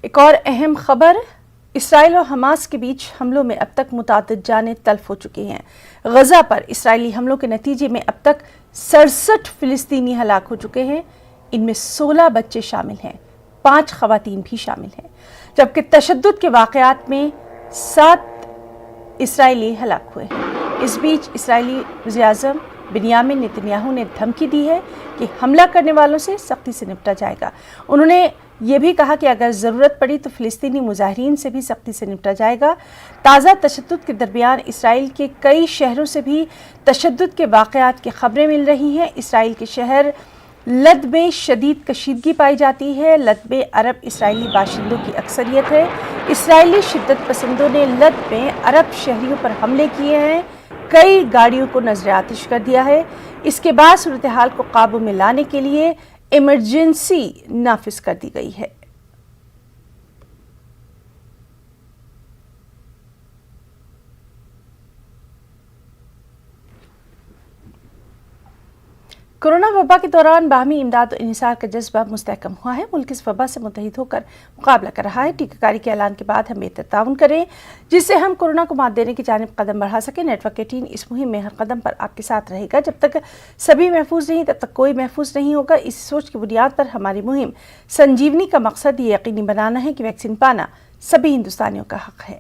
ایک اور اہم خبر، اسرائیل اور حماس کے بیچ حملوں میں اب تک متعدد جانیں تلف ہو چکی ہیں۔ غزہ پر اسرائیلی حملوں کے نتیجے میں اب تک 67 فلسطینی ہلاک ہو چکے ہیں، ان میں 16 بچے شامل ہیں، 5 خواتین بھی شامل ہیں، جبکہ تشدد کے واقعات میں 7 اسرائیلی ہلاک ہوئے ہیں۔ اس بیچ اسرائیلی وزیر اعظم بنیامین نتنیاہو نے دھمکی دی ہے کہ حملہ کرنے والوں سے سختی سے نپٹا جائے گا۔ انہوں نے یہ بھی کہا کہ اگر ضرورت پڑی تو فلسطینی مظاہرین سے بھی سختی سے نپٹا جائے گا۔ تازہ تشدد کے درمیان اسرائیل کے کئی شہروں سے بھی تشدد کے واقعات کی خبریں مل رہی ہیں۔ اسرائیل کے شہر لد میں شدید کشیدگی پائی جاتی ہے۔ لد میں عرب اسرائیلی باشندوں کی اکثریت ہے۔ اسرائیلی شدت پسندوں نے لد میں عرب شہریوں پر حملے کیے ہیں، کئی گاڑیوں کو نذر آتش کر دیا ہے۔ اس کے بعد صورتحال کو قابو میں لانے کے لیے ایمرجنسی نافذ کر دی گئی ہے۔ کورونا وبا کے دوران باہمی امداد و انحصار کا جذبہ مستحکم ہوا ہے۔ ملک اس وبا سے متحد ہو کر مقابلہ کر رہا ہے۔ ٹیکہ کاری کے اعلان کے بعد ہم بہتر تعاون کریں جس سے ہم کورونا کو مات دینے کی جانب قدم بڑھا سکیں۔ نیٹ ورک 18 اس مہم میں ہر قدم پر آپ کے ساتھ رہے گا۔ جب تک سبھی محفوظ نہیں تب تک کوئی محفوظ نہیں ہوگا۔ اس سوچ کی بنیاد پر ہماری مہم سنجیونی کا مقصد یہ یقینی بنانا ہے کہ ویکسین پانا سبھی ہندوستانیوں کا حق ہے۔